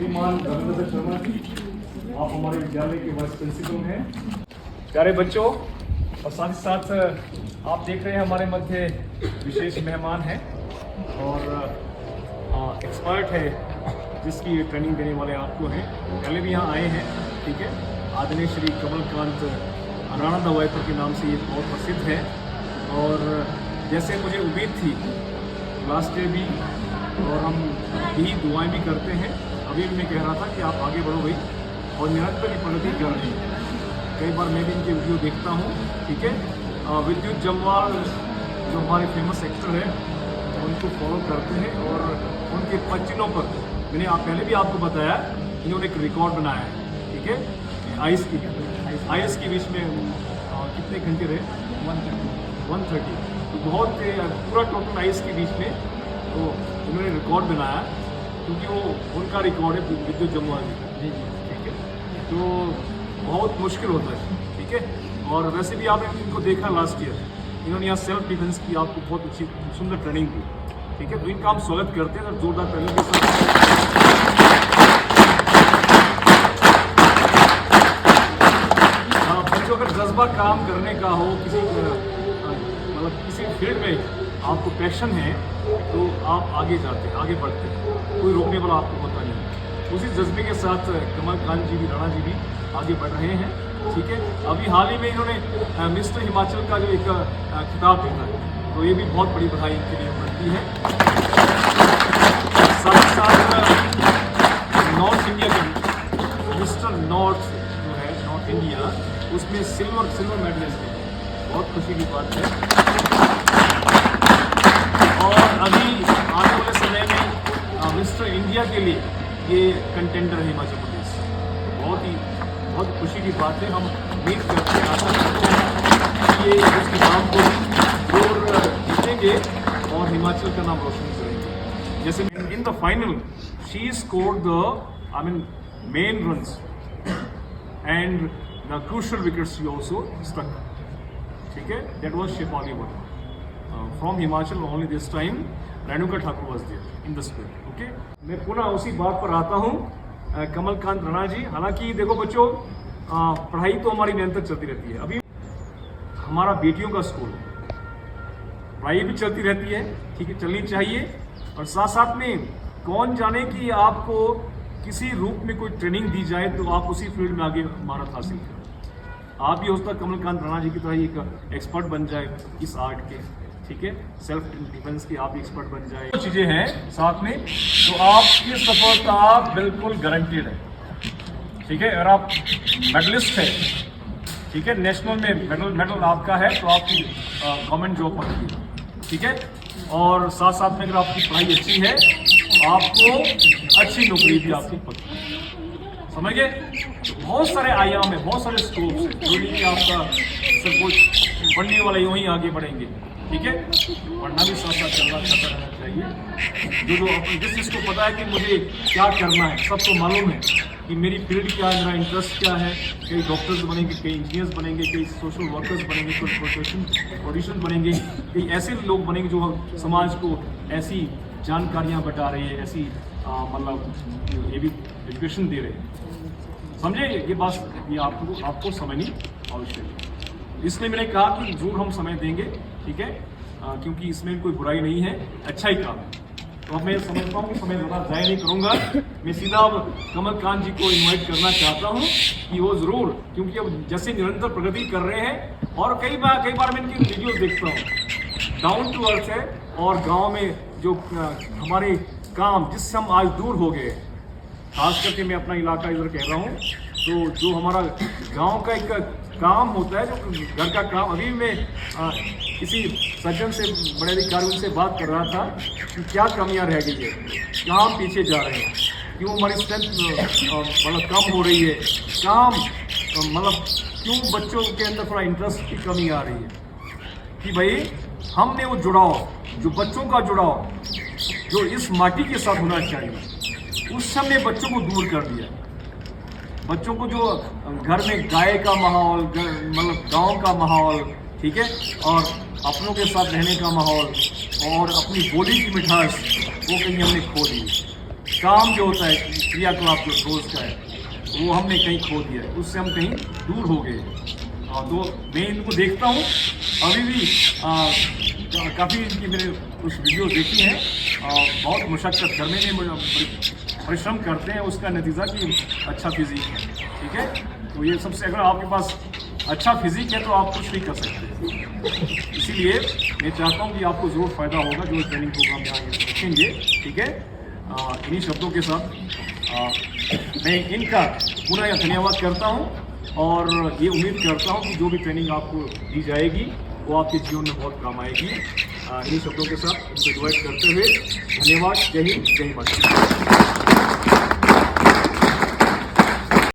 श्रीमान रविंद्र शर्मा जी, आप हमारे विद्यालय के वाइस प्रिंसिपल हैं। प्यारे बच्चों और साथ ही साथ आप देख रहे हैं हमारे मध्य विशेष मेहमान हैं और एक्सपर्ट है जिसकी ट्रेनिंग देने वाले आपको हैं। पहले भी यहाँ आए हैं, ठीक है। आदरणीय श्री कमलकांत राणा दवाईपुर के नाम से ये बहुत प्रसिद्ध है और जैसे मुझे उम्मीद थी लास्ट डे भी और हम यही दुआएं भी करते हैं। अभी मैं कह रहा था कि आप आगे बढ़ो भाई और निरंतर ही प्रगति कर रहे हैं। कई बार मैं भी इनके वीडियो देखता हूँ, ठीक है। विद्युत जम्वाल जो हमारे फेमस एक्टर है उनको फॉलो करते हैं और उनके पचिनों पर मैंने पहले भी आपको बताया इन्होंने एक रिकॉर्ड बनाया है, ठीक है। आईएस के बीच में कितने घंटे रहे? 130। तो बहुत पूरा टोटल आईएस के बीच में तो उन्होंने रिकॉर्ड बनाया क्योंकि वो उनका रिकॉर्ड है विद्युत जम्वाल जी, ठीक है। तो बहुत मुश्किल होता है, ठीक है। और वैसे भी आपने इनको देखा लास्ट ईयर इन्होंने यहाँ सेल्फ डिफेंस की आपको बहुत अच्छी सुंदर ट्रेनिंग दी, ठीक है। तो इनका हम स्वागत करते हैं जोरदार ट्रेनिंग के साथ। बच्चों अगर जज्बा काम करने का हो किसी मतलब किसी फील्ड में आपको पैशन है तो आप आगे जाते हैं, आगे बढ़ते हैं, कोई रोकने वाला आपको होता नहीं। उसी जज्बे के साथ कमलकांत जी भी, राणा जी भी आगे बढ़ रहे हैं, ठीक है। अभी हाल ही में इन्होंने मिस्टर हिमाचल का जो एक खिताब जीता है तो ये भी बहुत बड़ी बधाई इनके लिए बनती है। साथ ही साथ नॉर्थ इंडिया के मिस्टर नॉर्थ जो है नॉर्थ इंडिया उसमें सिल्वर मेडलिस्ट है, बहुत खुशी की बात है। और अभी आने वाले समय में मिस्टर इंडिया के लिए ये कंटेंडर है हिमाचल प्रदेश। बहुत खुशी की बात है। हम उम्मीद करते हैं, आशा करते हैं कि ये इस किताब को जरूर जीतेंगे और हिमाचल का नाम रोशन करेंगे। जैसे in the final she scored the main runs and the crucial wickets she also stuck, ठीक है। That was Shefali one from Himachal only this time Renuka Thakur was there in the screen, okay. मैं पुनः उसी बात पर आता हूँ, कमलकांत राणा जी। हालांकि देखो बच्चों, पढ़ाई तो हमारी निरंतर चलती रहती है। अभी हमारा बेटियों का स्कूल, पढ़ाई भी चलती रहती है, ठीक है, चलनी चाहिए। और साथ साथ में कौन जाने कि आपको किसी रूप में कोई ट्रेनिंग दी जाए तो आप उसी फील्ड में आगे महारत हासिल करें। आप भी हो सकता है कमलकांत राणा जी की तरह एक एक्सपर्ट बन जाए इस आर्ट के, ठीक है। सेल्फ डिफेंस की आप एक्सपर्ट बन जाए, चीज़ें हैं साथ में, तो आपकी सफलता बिल्कुल गारंटीड है, ठीक है। अगर आप मेडलिस्ट है, ठीक है, नेशनल में मेडल आपका है तो आपकी गवर्नमेंट जॉब पकड़ी, ठीक है। और साथ साथ में अगर आपकी पढ़ाई अच्छी है आपको अच्छी नौकरी भी आपकी पकड़ी, समझ गए। बहुत सारे आयाम है, बहुत सारे स्कोप्स है, जो नहीं कि आपका सब कुछ पढ़ने वाले यूँ ही आगे बढ़ेंगे, ठीक है। पढ़ना भी साथ साथ चलना रहना चाहिए। जो जिस चीज़ को पता है कि मुझे क्या करना है, सबको मालूम है कि मेरी फील्ड क्या है, मेरा इंटरेस्ट क्या है। कई डॉक्टर्स बनेंगे, कई इंजीनियर्स बनेंगे, कई सोशल वर्कर्स बनेंगे, कोई पॉलिटिशियन बनेंगे, कई ऐसे लोग बनेंगे जो समाज को ऐसी जानकारियाँ बता रहे हैं, ऐसी मतलब ये भी एजुकेशन दे रहे हैं, समझे। ये बात ये आपको समझनी आवश्यक है। इसलिए मैंने कहा कि जरूर हम समय देंगे, ठीक है, क्योंकि इसमें कोई बुराई नहीं है, अच्छा ही काम है। तो अब मैं समझता हूँ कि समय ज़्यादा ज़ाया नहीं करूँगा। मैं सीधा अब कमलकांत जी को इनवाइट करना चाहता हूँ कि वो ज़रूर, क्योंकि अब जैसे निरंतर प्रगति कर रहे हैं और कई बार मैं इनकी वीडियोस देखता हूँ, डाउन टू अर्थ है। और गाँव में जो हमारे काम जिससे हम आज दूर हो गए, खास करके मैं अपना इलाका इधर कह रहा हूँ, तो जो हमारा गांव का एक काम होता है, जो घर का काम। अभी मैं किसी सज्जन से, बड़े अधिकारी से बात कर रहा था कि क्या कमियां रह गई है, कहाँ हम पीछे जा रहे हैं, क्यों हमारी स्ट्रेंथ मतलब कम हो रही है, काम मतलब क्यों बच्चों के अंदर थोड़ा इंटरेस्ट की कमी आ रही है। कि भाई हमने वो जुड़ाव, जो बच्चों का जुड़ाव जो इस माटी के साथ होना चाहिए, उस समय बच्चों को दूर कर दिया। बच्चों को जो घर में गाय का माहौल, मतलब गांव का माहौल, ठीक है, और अपनों के साथ रहने का माहौल और अपनी बोली की मिठास, वो कहीं हमने खो दी। काम जो होता है, क्रियाकलाप जो रोज़ का है, वो हमने कहीं खो दिया है, उससे हम कहीं दूर हो गए हैं। तो मैं इनको देखता हूँ, अभी भी काफ़ी इनकी मैंने कुछ वीडियो देखी हैं, बहुत मशक्क़त करने में परिश्रम करते हैं, उसका नतीजा कि अच्छा फिजिक है। ठीक है, तो ये सबसे, अगर आपके पास अच्छा फिजिक है तो आप कुछ भी कर सकते हैं। इसीलिए मैं चाहता हूँ कि आपको ज़रूर फ़ायदा होगा जो ट्रेनिंग प्रोग्राम यहाँ रखेंगे। ठीक है, इन्हीं शब्दों के साथ मैं इनका पुनः धन्यवाद करता हूँ और ये उम्मीद करता हूँ कि जो भी ट्रेनिंग आपको दी जाएगी वो आपके जीवन में बहुत काम आएगी। इन्हीं शब्दों के साथ इनको डिवाइड करते हुए धन्यवाद। जय हिंद, जय हिंद।